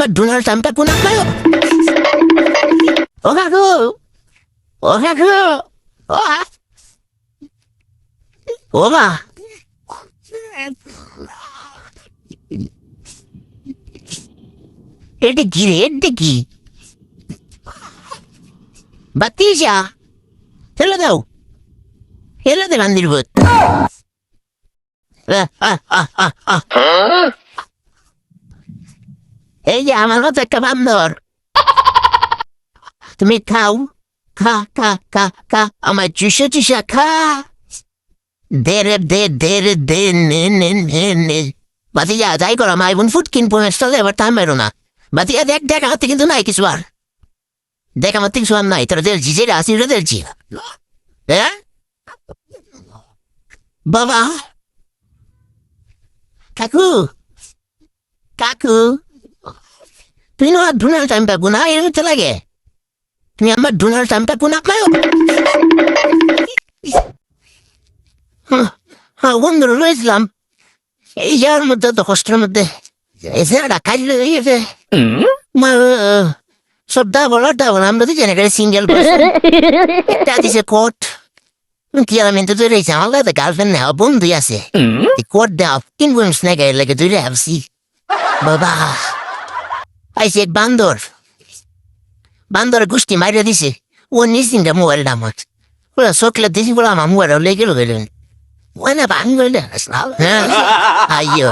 আমার ডোনাল্ড ট্রাম্পটা কোন আপনার ও কাকু ও কাকু ও ও মা এটা কি রে এটা কি বাতিজা হেলো দাও হেলো দে বান্দির ভূত এই যে আমার মতো একটা বান্দর তুমি খাও খা খা খা খা আমার চুষা খা দে নে বাতিজা যাই করো আমার বোন ফুট কিনবো মেসলে এবার টাইম বেরো না বাতিজা দেখ আমার থেকে কিন্তু নাই কিছু আর দেখ আমার থেকে কিছু আর নাই তোরা দেখছি যেটা আসি ওটা দেখছি হ্যাঁ বাবা কাকু কাকু তুমি আমার ডোনাল্ড টাইমটা গুনা এরকম তো লাগে তুমি আমার ডোনাল্ড টাইমটা গুনা খাও হ্যাঁ বন্ধুরা রয়েছিলাম এই যাওয়ার মধ্যে তো কষ্টের মধ্যে এসে খাইলে গেছে সব ডাবল আমরা তো জানি সিঙ্গেল দিছে কোট কি আমি তো তুই রয়েছে আমার কাছে গার্লফ্রেন্ড নেওয়া বন্ধুই আছে কোট দেওয়া কিনবো স্নেকে লেগে তুই ভাবছি বাবা আইসি এক বান্দর গোষ্ঠী মাইরে দিছে ও নিশ্চিন্তা মোবাইলটা আমার ওরা চকলেট দিছি বলে আমার মোবাইল লেগে গেলেন ওই না ভাঙ হ্যাঁ আইয়ো